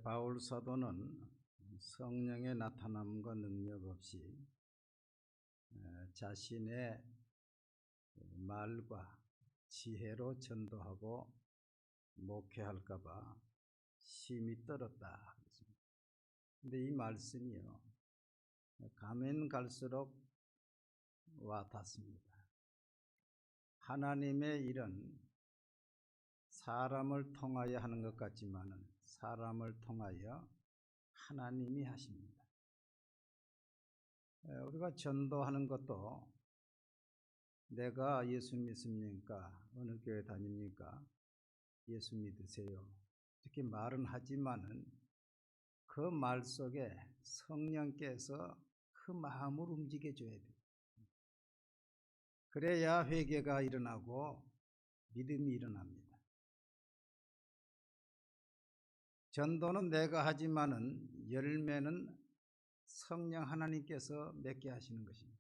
바울 사도는 성령의 나타남과 능력 없이 자신의 말과 지혜로 전도하고 목회할까봐 심히 떨었다. 근데 이 말씀이요, 가면 갈수록 와닿습니다. 하나님의 일은 사람을 통하여 하는 것 같지만은 사람을 통하여 하나님이 하십니다. 우리가 전도하는 것도 내가 예수 믿습니까? 어느 교회 다닙니까? 예수 믿으세요. 이렇게 말은 하지만은 그 말 속에 성령께서 그 마음을 움직여 줘야 돼요. 그래야 회개가 일어나고 믿음이 일어납니다. 전도는 내가 하지만은 열매는 성령 하나님께서 맺게 하시는 것입니다.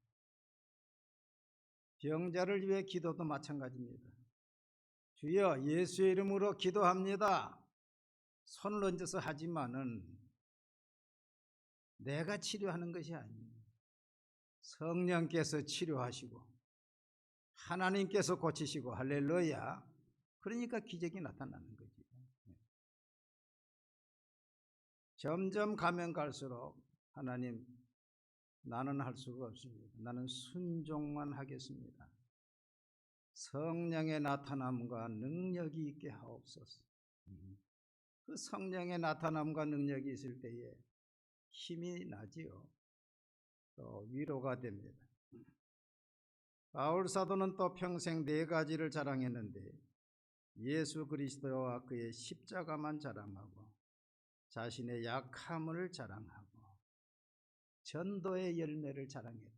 병자를 위해 기도도 마찬가지입니다. 주여 예수의 이름으로 기도합니다. 손을 얹어서 하지만은 내가 치료하는 것이 아닙니다. 성령께서 치료하시고 하나님께서 고치시고 할렐루야. 그러니까 기적이 나타나는 거죠. 점점 가면 갈수록 하나님, 나는 할 수가 없습니다. 나는 순종만 하겠습니다. 성령의 나타남과 능력이 있게 하옵소서. 그 성령의 나타남과 능력이 있을 때에 힘이 나지요. 또 위로가 됩니다. 바울 사도는 또 평생 4가지를 자랑했는데 예수 그리스도와 그의 십자가만 자랑하고 자신의 약함을 자랑하고 전도의 열매를 자랑했다.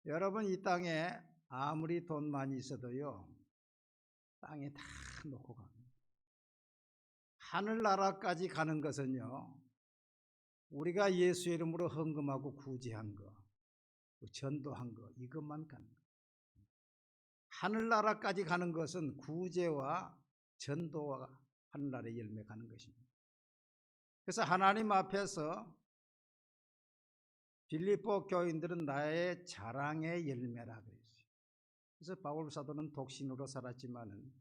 여러분, 이 땅에 아무리 돈 많이 있어도요, 땅에 다 놓고 갑니다. 하늘나라까지 가는 것은요, 우리가 예수의 이름으로 헌금하고 구제한 거, 전도한 거, 이것만 가는 거예요. 하늘나라까지 가는 것은 구제와 전도와 하늘나라의 열매 가는 것입니다. 그래서 하나님 앞에서 빌립보 교인들은 나의 자랑의 열매라 그랬어요. 그래서 바울 사도는 독신으로 살았지만은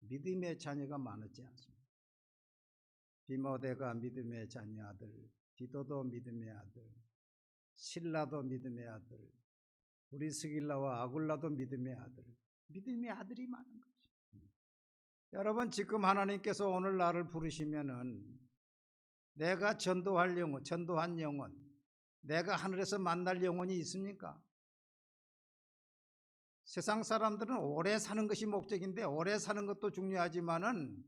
믿음의 자녀가 많았지 않습니다. 디모데가 믿음의 자녀 아들, 디도도 믿음의 아들, 실라도 믿음의 아들, 브리스길라와 아굴라도 믿음의 아들, 믿음의 아들이 많은 거죠. 여러분, 지금 하나님께서 오늘 나를 부르시면은 내가 전도할 영혼, 전도한 영혼, 내가 하늘에서 만날 영혼이 있습니까? 세상 사람들은 오래 사는 것이 목적인데 오래 사는 것도 중요하지만은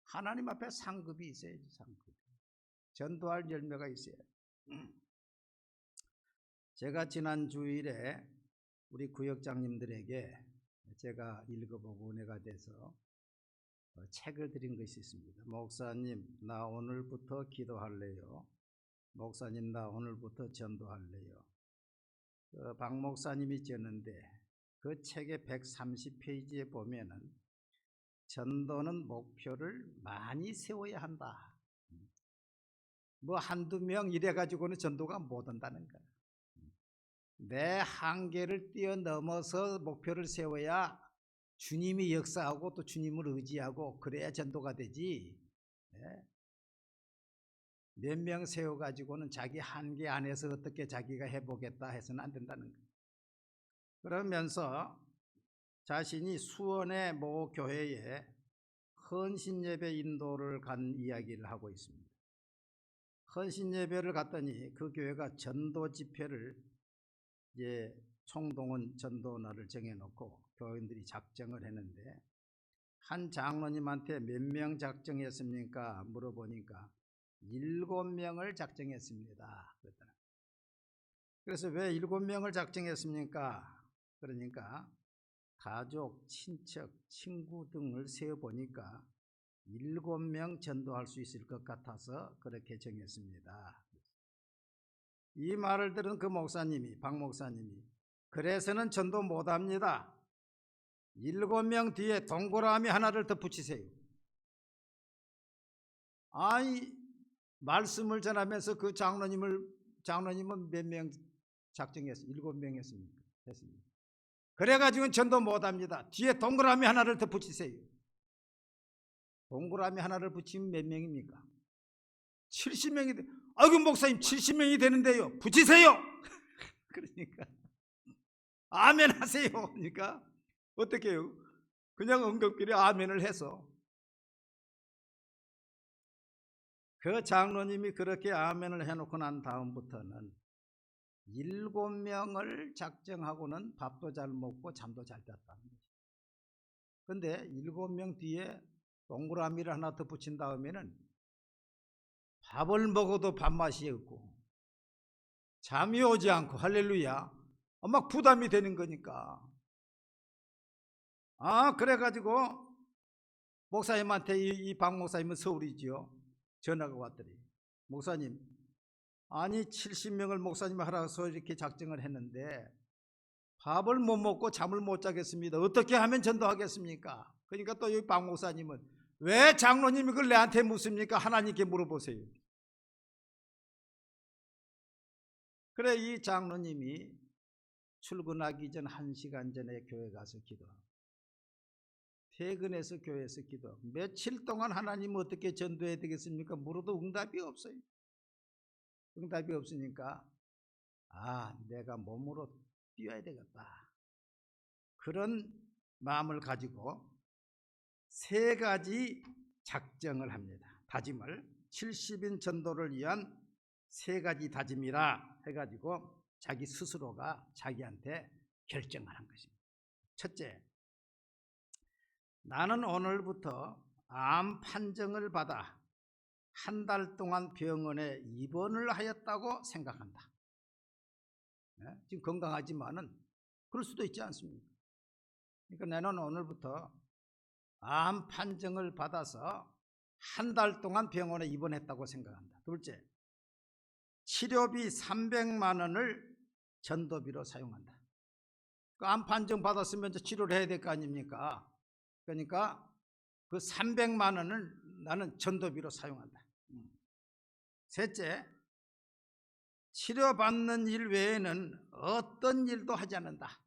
하나님 앞에 상급이 있어야지. 상급. 전도할 열매가 있어야. 제가 지난 주일에 우리 구역장님들에게 제가 읽어보고 은혜가 돼서 책을 드린 것이 있습니다. 목사님, 나 오늘부터 기도할래요. 목사님, 나 오늘부터 전도할래요. 박 목사님이 지었는데 그 책의 130페이지에 보면은 전도는 목표를 많이 세워야 한다. 뭐 한두 명 이래가지고는 전도가 못 한다는 거야. 내 한계를 뛰어넘어서 목표를 세워야 주님이 역사하고 또 주님을 의지하고 그래야 전도가 되지. 몇 명 세워가지고는 자기 한계 안에서 어떻게 자기가 해보겠다 해서는 안 된다는 거예요. 그러면서 자신이 수원의 모 교회에 헌신예배 인도를 간 이야기를 하고 있습니다. 헌신예배를 갔더니 그 교회가 전도 집회를 이제 총동원 전도날을 정해놓고 교인들이 작정을 했는데 한 장로님한테 몇 명 작정했습니까? 물어보니까 7명을 작정했습니다. 그래서 왜 7명을 작정했습니까? 그러니까 가족, 친척, 친구 등을 세어보니까 7명 전도할 수 있을 것 같아서 그렇게 정했습니다. 이 말을 들은 그 목사님이, 박 목사님이, 그래서는 전도 못합니다. 7명 뒤에 동그라미 하나를 더 붙이세요. 아이 말씀을 전하면서 그 장로님은 몇 명 작정했어요? 7명 했습니다. 그래가지고는 전도 못합니다. 뒤에 동그라미 하나를 더 붙이세요. 동그라미 하나를 붙이면 몇 명입니까? 70명이 돼. 아이고 목사님 70명이 되는데요. 붙이세요. 그러니까 아멘 하세요. 그러니까 어떻게 해요? 그냥 응급길에 아멘을 해서 그 장로님이 그렇게 아멘을 해놓고 난 다음부터는 7명을 작정하고는 밥도 잘 먹고 잠도 잘 잤다는 거죠. 근데 7명 뒤에 동그라미를 하나 더 붙인 다음에는 밥을 먹어도 밥맛이 없고 잠이 오지 않고 할렐루야 막 부담이 되는 거니까 그래가지고 목사님한테 이 박 목사님은 서울이지요. 전화가 왔더니 목사님 아니 70명을 목사님 하라서 이렇게 작정을 했는데 밥을 못 먹고 잠을 못 자겠습니다. 어떻게 하면 전도하겠습니까? 그러니까 또 이 박 목사님은 왜 장로님이 그걸 내한테 묻습니까? 하나님께 물어보세요. 그래 이 장로님이 출근하기 전 1시간 전에 교회 가서 기도하고 퇴근해서 교회에서 기도하고 며칠 동안 하나님 어떻게 전도해야 되겠습니까? 물어도 응답이 없어요. 응답이 없으니까 내가 몸으로 뛰어야 되겠다. 그런 마음을 가지고 3가지 작정을 합니다. 다짐을 70인 전도를 위한 3가지 다짐이라 해가지고 자기 스스로가 자기한테 결정을 한 것입니다. 첫째, 나는 오늘부터 암 판정을 받아 1달 동안 병원에 입원을 하였다고 생각한다. 지금 건강하지만은 그럴 수도 있지 않습니까? 그러니까 나는 오늘부터 암 판정을 받아서 1달 동안 병원에 입원했다고 생각한다. 둘째, 치료비 300만 원을 전도비로 사용한다. 그 암 판정 받았으면 이제 치료를 해야 될 거 아닙니까? 그러니까 그 300만 원을 나는 전도비로 사용한다. 셋째, 치료받는 일 외에는 어떤 일도 하지 않는다.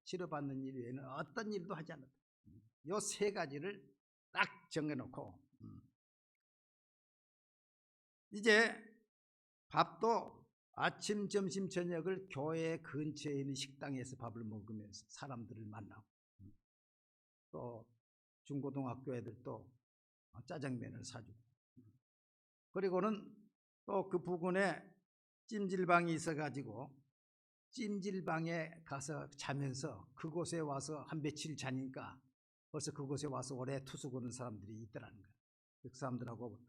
치료받는 일 외에는 어떤 일도 하지 않는다. 이 3가지를 딱 정해놓고 이제 밥도 아침, 점심, 저녁을 교회 근처에 있는 식당에서 밥을 먹으면서 사람들을 만나고 또 중고등학교 애들도 짜장면을 사주고 그리고는 또 그 부근에 찜질방이 있어가지고 찜질방에 가서 자면서 그곳에 와서 한 며칠 자니까 벌써 그곳에 와서 오래 투숙하는 사람들이 있더라는 거예요. 그 사람들하고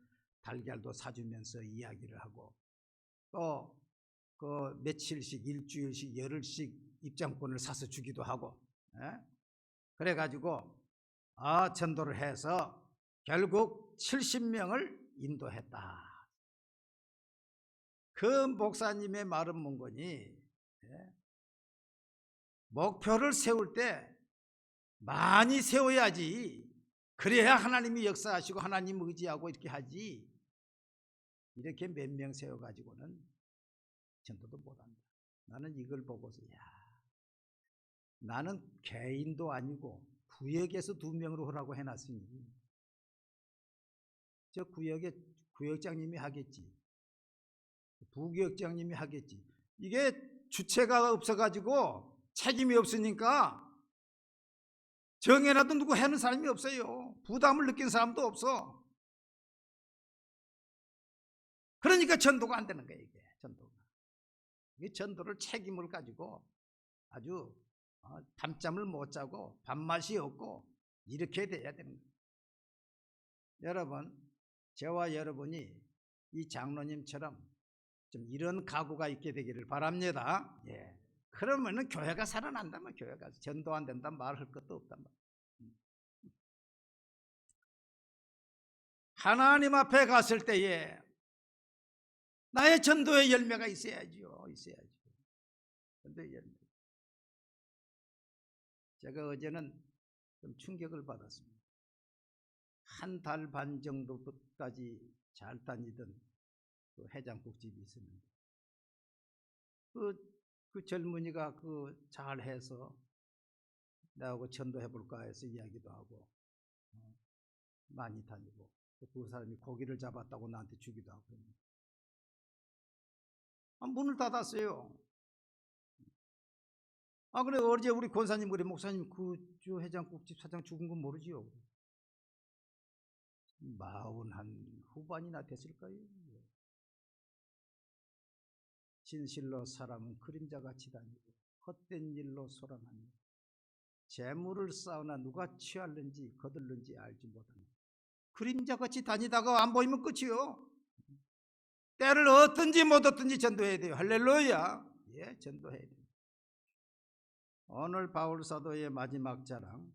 달걀도 사주면서 이야기를 하고 또 그 며칠씩 일주일씩 열흘씩 입장권을 사서 주기도 하고 그래가지고 전도를 해서 결국 70명을 인도했다. 그 목사님의 말은 뭔거니 목표를 세울 때 많이 세워야지. 그래야 하나님이 역사하시고 하나님 의지하고 이렇게 하지. 이렇게 몇 명 세워가지고는 전도도 못한다. 나는 이걸 보고서 나는 개인도 아니고 구역에서 2명으로 하라고 해놨으니 저 구역에 구역장님이 하겠지. 부구역장님이 하겠지. 이게 주체가 없어가지고 책임이 없으니까 정해놔도 누구 하는 사람이 없어요. 부담을 느낀 사람도 없어. 그러니까 전도가 안 되는 거예요. 이게 전도가. 이 전도를 책임을 가지고 아주 밤잠을 못 자고 밥맛이 없고 이렇게 돼야 되는 거예요. 여러분, 저와 여러분이 이 장로님처럼 좀 이런 각오가 있게 되기를 바랍니다. 그러면은 교회가 살아난다면 교회가 전도 안 된다 말할 것도 없단 말이에요. 하나님 앞에 갔을 때에 나의 전도의 열매가 있어야죠. 전도의 열매. 제가 어제는 좀 충격을 받았습니다. 1달 반 정도까지 잘 다니던 그 해장국집이 있었는데 그 젊은이가 잘해서 나하고 전도해볼까 해서 이야기도 하고 많이 다니고 그 사람이 고기를 잡았다고 나한테 주기도 하고 문을 닫았어요. 그래 어제 우리 권사님 그래 목사님 저 해장국집 사장 죽은 건 모르지요. 40 후반이나 됐을까요? 진실로 사람은 그림자같이 다니고 헛된 일로 소란하니 재물을 쌓으나 누가 취할는지 거들는지 알지 못하니 그림자같이 다니다가 안 보이면 끝이요. 때를 얻든지 못 얻든지 전도해야 돼요. 할렐루야. 예, 전도해야 돼요. 오늘 바울 사도의 마지막 자랑은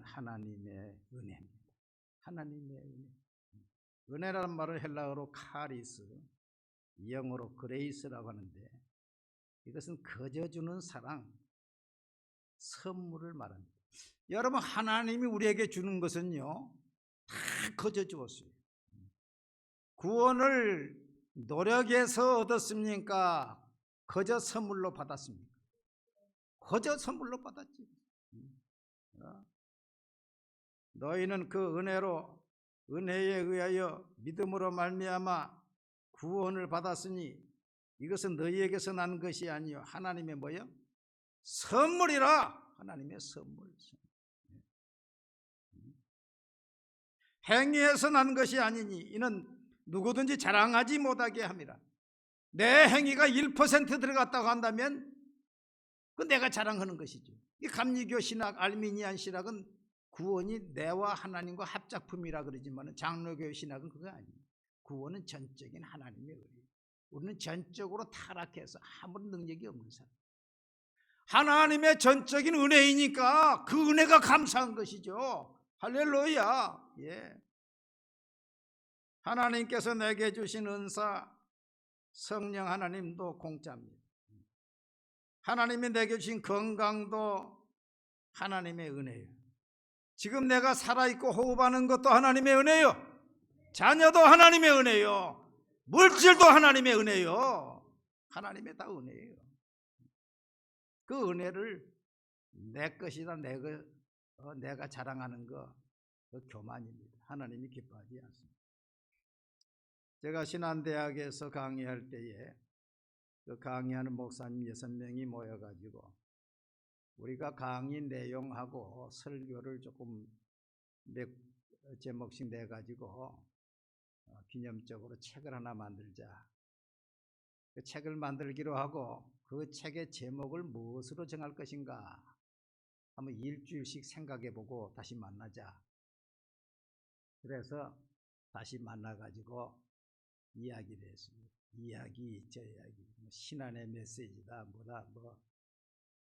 하나님의 은혜입니다. 하나님의 은혜. 은혜라는 말을 헬라어로 카리스, 영어로 그레이스라고 하는데 이것은 거저 주는 사랑, 선물을 말합니다. 여러분 하나님이 우리에게 주는 것은요 다 거저 주었어요. 구원을 노력해서 얻었습니까? 거저 선물로 받았습니까? 거저 선물로 받았지. 너희는 그 은혜에 의하여 믿음으로 말미암아 구원을 받았으니 이것은 너희에게서 난 것이 아니요 하나님의 뭐요? 선물이라. 하나님의 선물. 행위에서 난 것이 아니니 이는 누구든지 자랑하지 못하게 함이라. 내 행위가 1% 들어갔다고 한다면 그 내가 자랑하는 것이죠. 이 감리교 신학, 알미니안 신학은 구원이 내와 하나님과 합작품이라 그러지만 장로교 신학은 그거 아니에요. 구원은 전적인 하나님의 은혜. 우리는 전적으로 타락해서 아무런 능력이 없는 사람. 하나님의 전적인 은혜이니까 그 은혜가 감사한 것이죠. 할렐루야. 예. 하나님께서 내게 주신 은사 성령 하나님도 공짜입니다. 하나님이 내게 주신 건강도 하나님의 은혜예요. 지금 내가 살아있고 호흡하는 것도 하나님의 은혜요. 자녀도 하나님의 은혜요. 물질도 하나님의 은혜요. 하나님의 다 은혜예요. 그 은혜를 내 것이다 내가 자랑하는 거 그 교만입니다. 하나님이 기뻐하지 않습니다. 제가 신한대학에서 강의할 때에 그 강의하는 목사님 6명이 모여가지고 우리가 강의 내용하고 설교를 조금 몇 제목씩 내가지고 기념적으로 책을 하나 만들자. 그 책을 만들기로 하고 그 책의 제목을 무엇으로 정할 것인가 한번 일주일씩 생각해보고 다시 만나자. 그래서 다시 만나가지고 이야기를 했습니다. 저 이야기, 신안의 메시지다,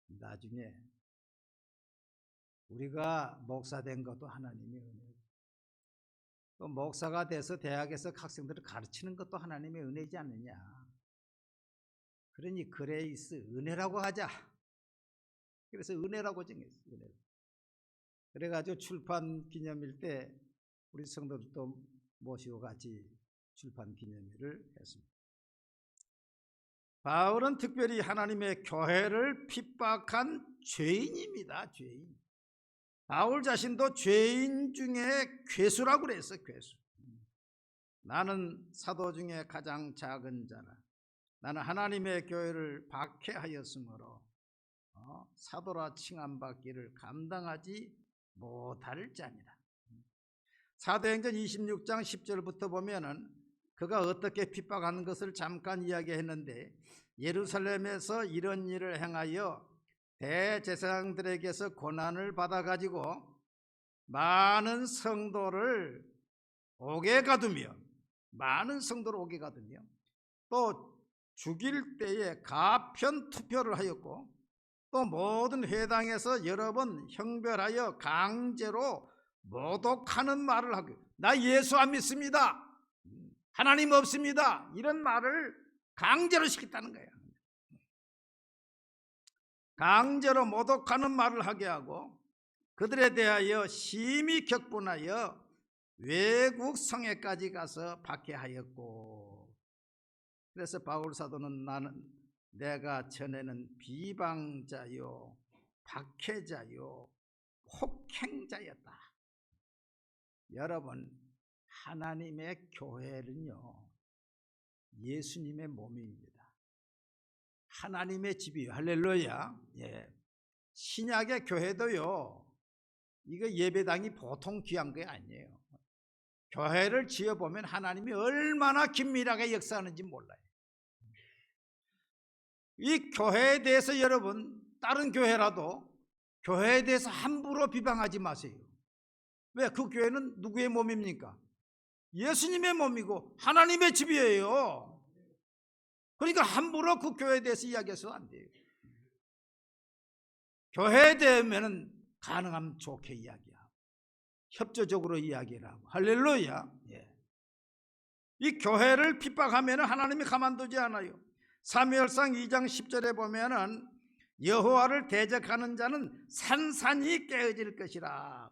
나중에 우리가 목사 된 것도 하나님의 은혜고, 또 목사가 돼서 대학에서 학생들을 가르치는 것도 하나님의 은혜이지 않느냐. 그러니 그레이스, 은혜라고 하자. 그래서 은혜라고 정했어요. 은혜. 그래가지고 출판 기념일 때 우리 성도들도 모시고 같이 출판 기념일을 했습니다. 바울은 특별히 하나님의 교회를 핍박한 죄인입니다. 죄인. 바울 자신도 죄인 중에 괴수라고 그랬어요. 괴수. 나는 사도 중에 가장 작은 자라. 나는 하나님의 교회를 박해하였으므로 사도라 칭함받기를 감당하지 못할 자니라. 사도행전 26장 10절부터 보면은 그가 어떻게 핍박하는 것을 잠깐 이야기했는데, 예루살렘에서 이런 일을 행하여 대제사장들에게서 고난을 받아가지고 많은 성도를 옥에 가두며 또 죽일 때에 가편 투표를 하였고, 또 모든 회당에서 여러 번 형별하여 강제로 모독하는 말을 하고, 나 예수 안 믿습니다, 하나님 없습니다, 이런 말을 강제로 시켰다는 거예요. 강제로 모독하는 말을 하게 하고 그들에 대하여 심히 격분하여 외국 성에까지 가서 박해하였고, 그래서 바울 사도는 내가 전에는 비방자요 박해자요 폭행자였다. 여러분, 하나님의 교회는요 예수님의 몸입니다. 하나님의 집이에요. 할렐루야. 예. 신약의 교회도요, 이거 예배당이 보통 귀한 게 아니에요. 교회를 지어보면 하나님이 얼마나 긴밀하게 역사하는지 몰라요. 이 교회에 대해서 여러분, 다른 교회라도 교회에 대해서 함부로 비방하지 마세요. 왜? 그 교회는 누구의 몸입니까? 예수님의 몸이고 하나님의 집이에요. 그러니까 함부로 그 교회에 대해서 이야기해서는 안 돼요. 교회에 대하면 가능하면 좋게 이야기하고 협조적으로 이야기를 하고. 할렐루야. 예. 이 교회를 핍박하면 하나님이 가만두지 않아요. 사무엘상 2장 10절에 보면은 여호와를 대적하는 자는 산산이 깨어질 것이라.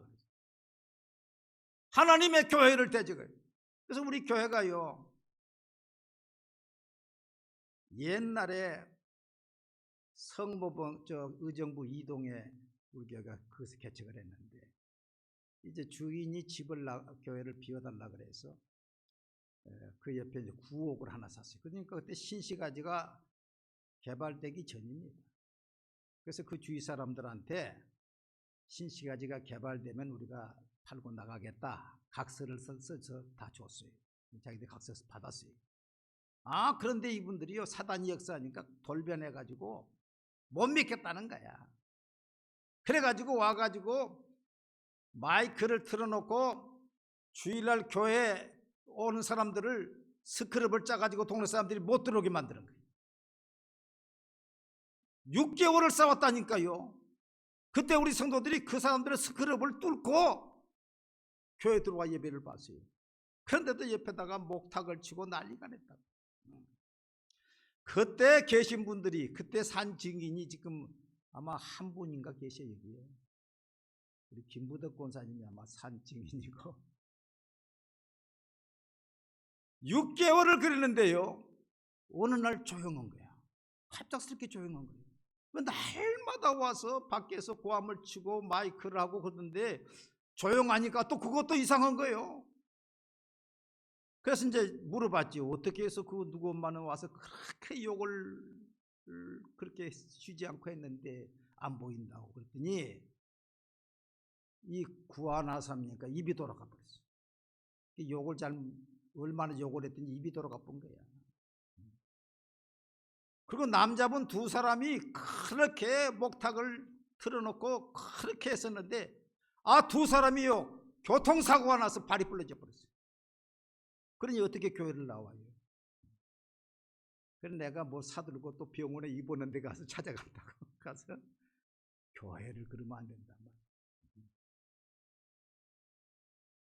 하나님의 교회를 대적해요. 그래서 우리 교회가요, 옛날에 성모봉 의정부 이동에 우리 교회가 그것을 개척을 했는데, 이제 주인이 교회를 비워달라 그래서 그 옆에 이제 구옥을 하나 샀어요. 그러니까 그때 신시가지가 개발되기 전입니다. 그래서 그 주위 사람들한테 신시가지가 개발되면 우리가 팔고 나가겠다, 각서를 써서 다 줬어요. 자기들 각서를 받았어요. 그런데 이분들이요, 사단이 역사하니까 돌변해가지고 못 믿겠다는 거야. 그래가지고 와가지고 마이크를 틀어놓고 주일날 교회 오는 사람들을 스크럽을 짜가지고 동네 사람들이 못 들어오게 만드는 거예요. 6개월을 싸웠다니까요. 그때 우리 성도들이 그 사람들의 스크럽을 뚫고 교회 들어와 예배를 봤어요. 그런데도 옆에다가 목탁을 치고 난리가 냈다고. 그때 계신 분들이, 그때 산 증인이 지금 아마 한 분인가 계셔요. 여기에 우리 김부덕 권사님이 아마 산 증인이고, 6개월을 그랬는데요, 어느 날 조용한 거야. 갑작스럽게 조용한 거예요. 날마다 와서 밖에서 고함을 치고 마이크를 하고 그러는데 조용하니까 또 그것도 이상한 거예요. 그래서 이제 물어봤지. 어떻게 해서 그 누구 엄마는 와서 그렇게 욕을 그렇게 쉬지 않고 했는데 안 보인다고 그랬더니, 이 구하나삼니까 입이 돌아가 버렸어. 욕을 얼마나 욕을 했더니 입이 돌아가 본 거야. 그리고 남자분 두 사람이 그렇게 목탁을 틀어놓고 그렇게 했었는데, 두 사람이요, 교통사고가 나서 발이 부러져 버렸어요. 그러니 어떻게 교회를 나와요? 그래서 내가 뭐 사들고 또 병원에 입원한 데 가서 찾아간다고. 가서 교회를 그러면 안 된단 말이야.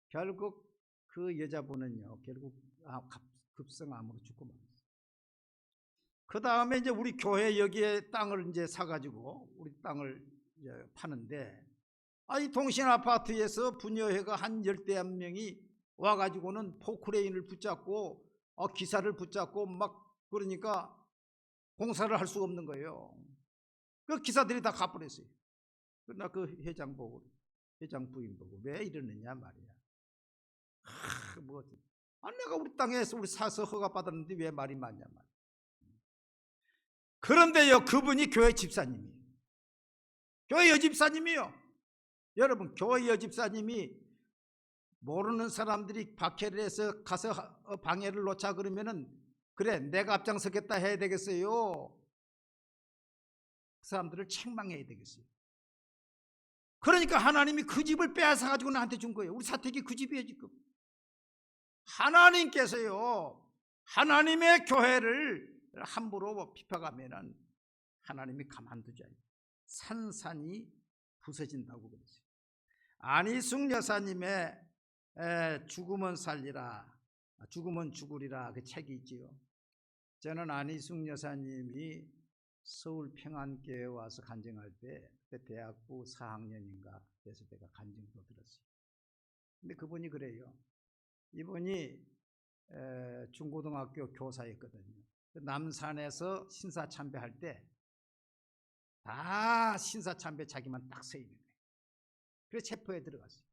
결국 그 여자분은요, 결국 급성암으로 죽고 말았어요. 그 다음에 이제 우리 교회 여기에 땅을 이제 사가지고 우리 땅을 이제 파는데, 이 동신 아파트에서 부녀회가 한 10대한 명이 와가지고는 포크레인을 붙잡고 기사를 붙잡고 막 그러니까 공사를 할 수가 없는 거예요. 그 기사들이 다 가버렸어요. 그러나 그 회장 부인 보고 왜 이러느냐 말이야. 내가 우리 땅에서 우리 사서 허가 받았는데 왜 말이 많냐 말이야. 그런데요, 그분이 교회 집사님이에요. 교회 여집사님이요. 여러분, 교회 여집사님이 모르는 사람들이 박해를 해서 가서 방해를 놓자 그러면은, 그래 내가 앞장서겠다 해야 되겠어요? 그 사람들을 책망해야 되겠어요? 그러니까 하나님이 그 집을 빼앗아 가지고 나한테 준 거예요. 우리 사택이 그 집이에요 지금. 하나님께서요, 하나님의 교회를 함부로 핍박하면은 하나님이 가만두지 않아요. 산산이 부서진다고 그랬어요. 안희숙 여사님의 죽으면 살리라, 죽으면 죽으리라 그 책이 있지요. 저는 안희숙 여사님이 서울 평안교회에 와서 간증할 때 그때 대학부 4학년인가 그래서 제가 간증도 들었어요. 근데 그분이 그래요. 이분이 중고등학교 교사였거든요. 남산에서 신사참배할 때 다 신사참배 자기만 딱 서 있는 거예요. 그래서 체포에 들어갔어요.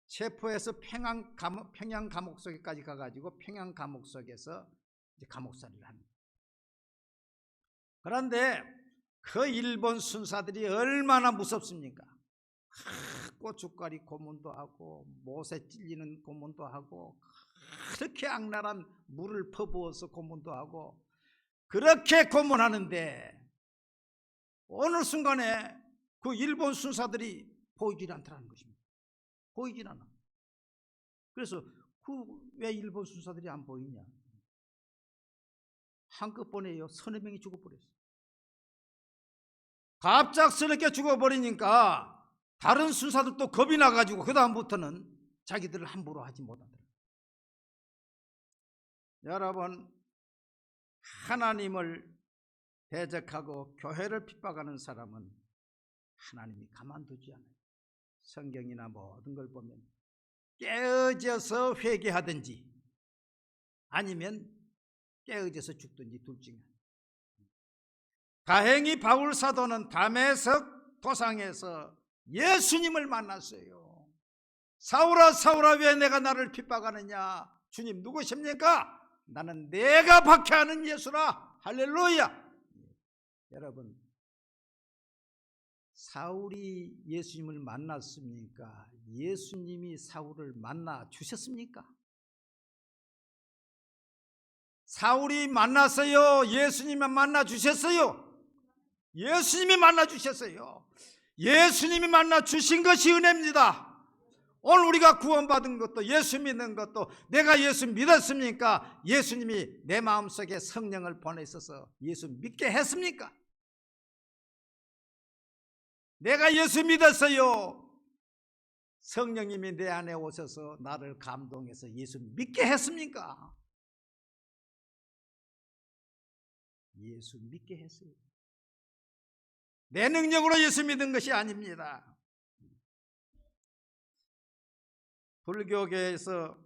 체포해서 평양 감옥 속에까지 가가지고 평양 감옥 속에서 이제 감옥살이를 하는 거예요. 그런데 그 일본 순사들이 얼마나 무섭습니까? 고춧가리 고문도 하고 못에 찔리는 고문도 하고 그렇게 악랄한 물을 퍼부어서 고문도 하고 그렇게 고문하는데 어느 순간에 그 일본 순사들이 보이질 않더라는 것입니다. 보이질 않아. 그래서 왜 일본 순사들이 안 보이냐? 한꺼번에요 30명이 죽어버렸어요. 갑작스럽게 죽어버리니까 다른 순사들도 겁이 나가지고 그 다음부터는 자기들을 함부로 하지 못하더라고요. 여러분, 하나님을 대적하고 교회를 핍박하는 사람은 하나님이 가만두지 않아요. 성경이나 모든 걸 보면 깨어져서 회개하든지 아니면 깨어져서 죽든지 둘 중에 하나. 다행히 바울 사도는 다메섹 도상에서 예수님을 만났어요. 사울아 사울아 왜 내가 나를 핍박하느냐? 주님 누구십니까? 나는 내가 박해하는 예수라. 할렐루야. 여러분, 사울이 예수님을 만났습니까? 예수님이 사울을 만나 주셨습니까? 사울이 만났어요? 예수님이 만나 주셨어요? 예수님이 만나 주셨어요. 예수님이 만나 주신 것이 은혜입니다. 오늘 우리가 구원받은 것도 예수 믿는 것도 내가 예수 믿었습니까? 예수님이 내 마음속에 성령을 보내셔서 예수 믿게 했습니까? 내가 예수 믿었어요. 성령님이 내 안에 오셔서 나를 감동해서 예수 믿게 했습니까? 예수 믿게 했어요. 내 능력으로 예수 믿은 것이 아닙니다. 불교계에서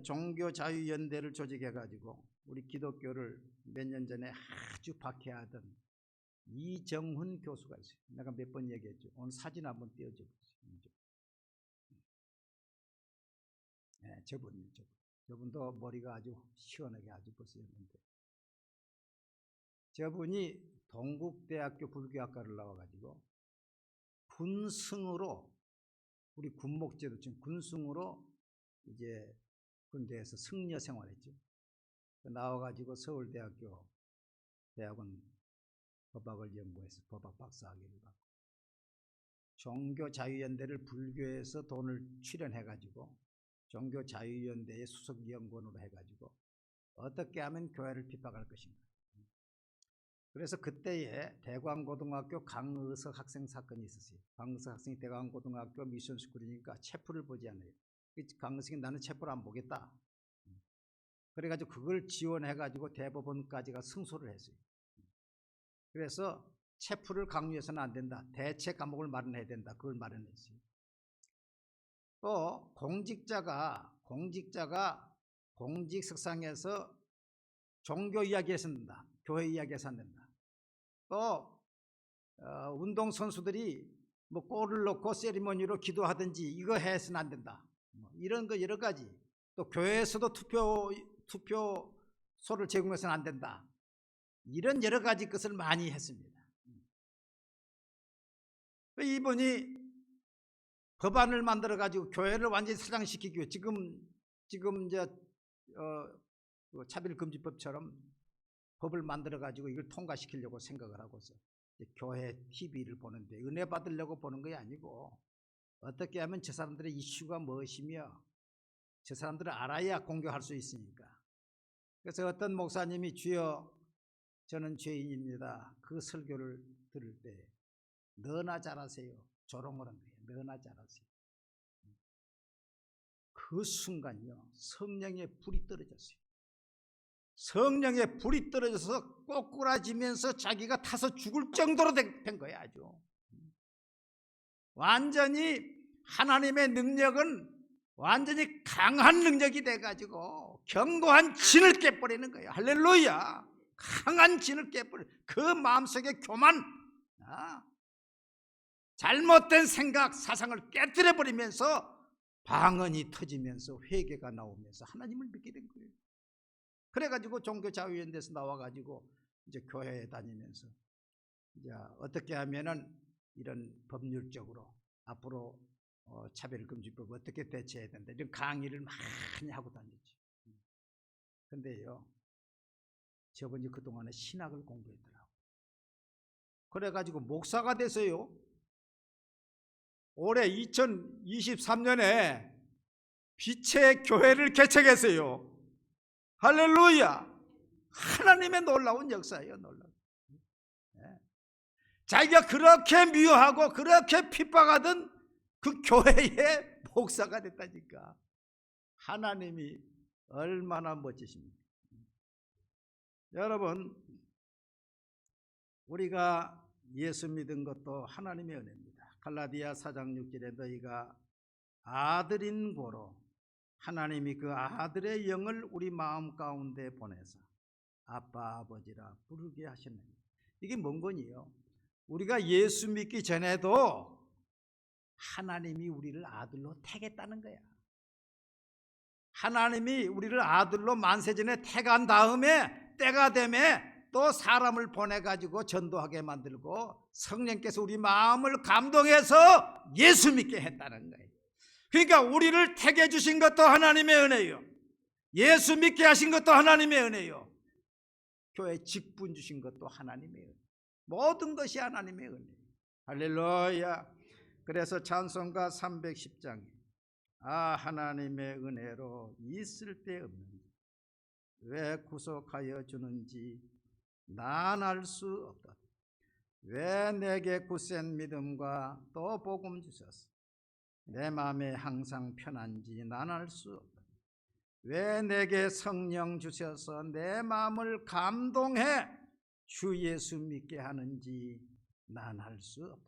종교자유연대를 조직해가지고 우리 기독교를 몇 년 전에 아주 박해하던 이정훈 교수가 있어요. 내가 몇 번 얘기했죠. 오늘 사진 한번 띄워줘 보세요. 네, 저분도 머리가 아주 시원하게 아주 벗었는데 저분이 동국대학교 불교학과를 나와가지고 군승으로 우리 군목제도 지금 군승으로 이제 군대에서 승려 생활했죠. 나와가지고 서울대학교 대학원 법학을 연구해서 법학 박사학위를 받고 종교자유연대를 불교에서 돈을 출연해가지고 종교자유연대의 수석연구원으로 해가지고 어떻게 하면 교회를 핍박할 것인가. 그래서 그때에 대광고등학교 강의석 학생 사건이 있었어요. 강의석 학생이 대광고등학교 미션스쿨이니까 체포를 보지 않아요. 강의석이 나는 체포를 안 보겠다. 그래가지고 그걸 지원해가지고 대법원까지가 승소를 했어요. 그래서 체포를 강요해서는 안 된다. 대체 감옥을 마련해야 된다. 그걸 마련했어요. 또 공직자가 공직석상에서 종교 이야기해서는 안 된다. 교회 이야기해서 안 된다. 또 운동선수들이 뭐 골을 넣고 세리머니로 기도하든지 이거 해서는 안 된다. 이런 거 여러 가지. 또 교회에서도 투표소를 제공해서는 안 된다. 이런 여러 가지 것을 많이 했습니다. 이분이 법안을 만들어 가지고 교회를 완전히 사장시키기 위해 지금 이제 차별금지법처럼 법을 만들어 가지고 이걸 통과시키려고 생각을 하고서 교회 TV를 보는데 은혜 받으려고 보는 게 아니고 어떻게 하면 저 사람들의 이슈가 무엇이며 저 사람들을 알아야 공격할 수 있으니까. 그래서 어떤 목사님이 주여 저는 죄인입니다. 그 설교를 들을 때 너나 잘하세요. 조롱을 한 거예요. 너나 잘하세요. 그 순간요 성령의 불이 떨어졌어요. 성령의 불이 떨어져서 꼬꾸라지면서 자기가 타서 죽을 정도로 된 거야. 아주 완전히 하나님의 능력은 완전히 강한 능력이 돼가지고 견고한 진을 깨버리는 거예요. 할렐루야. 강한 진을 깨버려. 그 마음속의 교만, 잘못된 생각, 사상을 깨뜨려버리면서 방언이 터지면서 회개가 나오면서 하나님을 믿게 된 거예요. 그래가지고 종교자유연대에서 나와가지고 이제 교회에 다니면서 이제 어떻게 하면은 이런 법률적으로 앞으로 차별금지법 어떻게 대처해야 된다 이런 강의를 많이 하고 다녔지. 근데요, 저번에 그동안에 신학을 공부했더라고. 그래가지고 목사가 돼서요, 올해 2023년에 빛의 교회를 개척했어요. 할렐루야. 하나님의 놀라운 역사예요. 놀라운. 자기가 그렇게 미워하고 그렇게 핍박하던 그 교회의 목사가 됐다니까. 하나님이 얼마나 멋지십니까? 여러분, 우리가 예수 믿은 것도 하나님의 은혜입니다. 갈라디아 4장 6절에 너희가 아들인 고로 하나님이 그 아들의 영을 우리 마음 가운데 보내서 아빠 아버지라 부르게 하셨느니. 이게 뭔 거니요? 우리가 예수 믿기 전에도 하나님이 우리를 아들로 택했다는 거야. 하나님이 우리를 아들로 만세전에 택한 다음에 때가 되면 또 사람을 보내가지고 전도하게 만들고 성령께서 우리 마음을 감동해서 예수 믿게 했다는 거예요. 그러니까 우리를 택해 주신 것도 하나님의 은혜요, 예수 믿게 하신 것도 하나님의 은혜요, 교회 직분 주신 것도 하나님의 은혜. 모든 것이 하나님의 은혜. 할렐루야. 그래서 찬송가 310장에 하나님의 은혜로 있을 때 없는지 왜 구속하여 주는지 난 알 수 없다. 왜 내게 굳센 믿음과 또 복음 주셨어. 내 마음에 항상 편한지 난 알 수 없다. 왜 내게 성령 주셔서 내 마음을 감동해 주 예수 믿게 하는지 난 알 수 없다.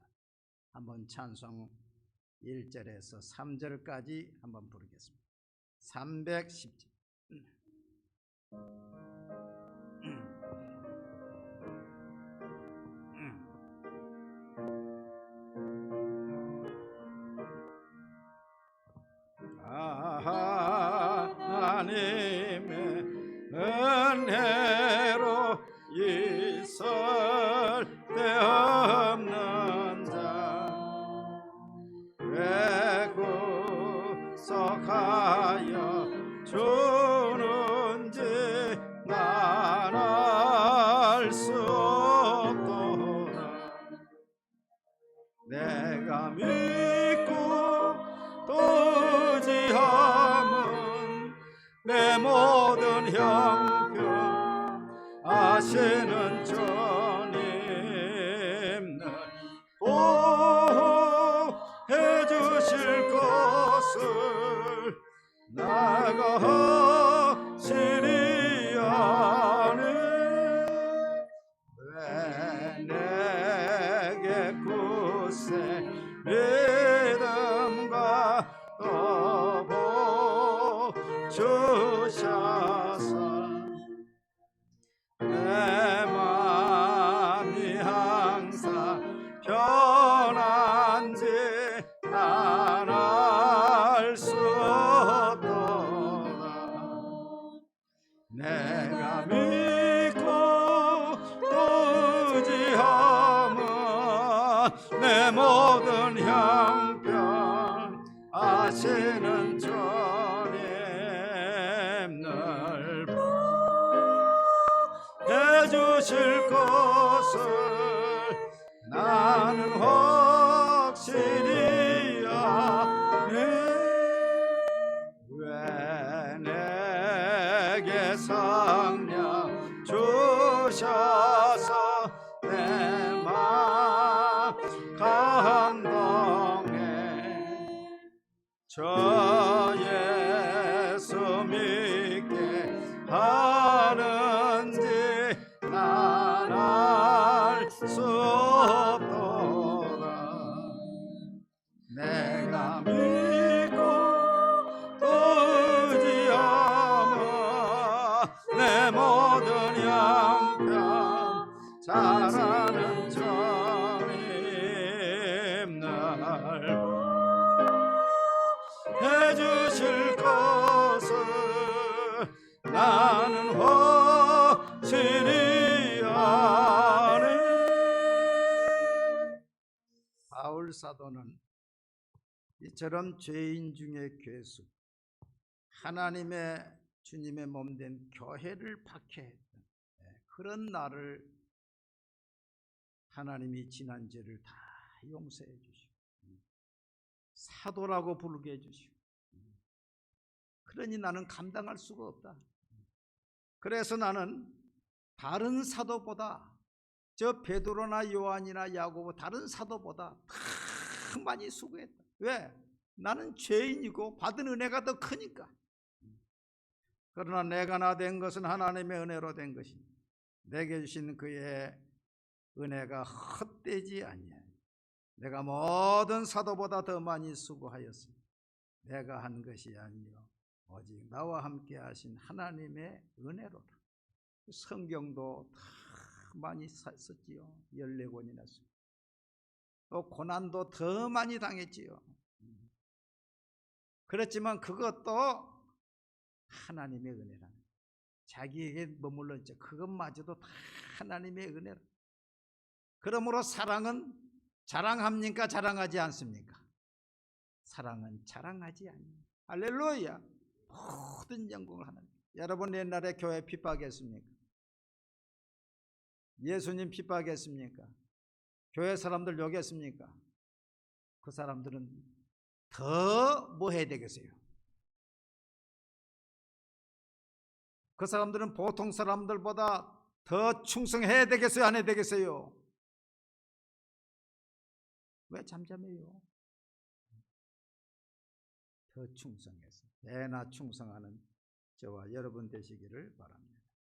한번 찬송 1절에서 3절까지 한번 부르겠습니다. 310절. 하나님의 은혜로 있을 데 없는 자 왜 구속하여 주는지 난 알 수 없도다. 내가 믿고 또 의지함은 내 모든 형편 아시는 주님은 보호해 주실 것을 나가 확실히 아네. 왜 내게 굳센 믿음과 또 주셔서 내 마음이 항상 편한지 난 알 수 없도다. 내가 믿고 또 의지함은 내 모든 형편 아시는 주님 늘 해주실 것을 나는 확실히 아네. 왜 내게 성령 주셔서 내 마음 감동해 저 예수 믿게 하는지 난 알 수 없도다. 내가 이처럼 죄인 중에 괴수, 하나님의 주님의 몸된 교회를 박해했던 그런 나를 하나님이 지난 죄를 다 용서해 주시고 사도라고 부르게 해주시고, 그러니 나는 감당할 수가 없다. 그래서 나는 다른 사도보다, 저 베드로나 요한이나 야고보 다른 사도보다 더 많이 수고했다. 왜? 나는 죄인이고 받은 은혜가 더 크니까. 그러나 내가 나 된 것은 하나님의 은혜로 된 것이니 내게 주신 그의 은혜가 헛되지 아니하니 내가 모든 사도보다 더 많이 수고하였으니 내가 한 것이 아니요 오직 나와 함께 하신 하나님의 은혜로다. 성경도 다 많이 썼지요. 14권이나 쓰고 또 고난도 더 많이 당했지요. 그렇지만 그것도 하나님의 은혜라는, 자기에게 머물러 있죠. 그것마저도 다 하나님의 은혜라. 그러므로 사랑은 자랑합니까? 자랑하지 않습니까? 사랑은 자랑하지 않습니다. 할렐루야. 모든 영광을 하나님. 여러분 옛날에 교회 핍박했습니까? 예수님 핍박했습니까? 교회 사람들 욕했습니까? 그 사람들은 더 뭐 해야 되겠어요? 그 사람들은 보통 사람들보다 더 충성해야 되겠어요? 안 해야 되겠어요? 왜 잠잠해요? 더 충성해서, 내나 충성하는 저와 여러분 되시기를 바랍니다.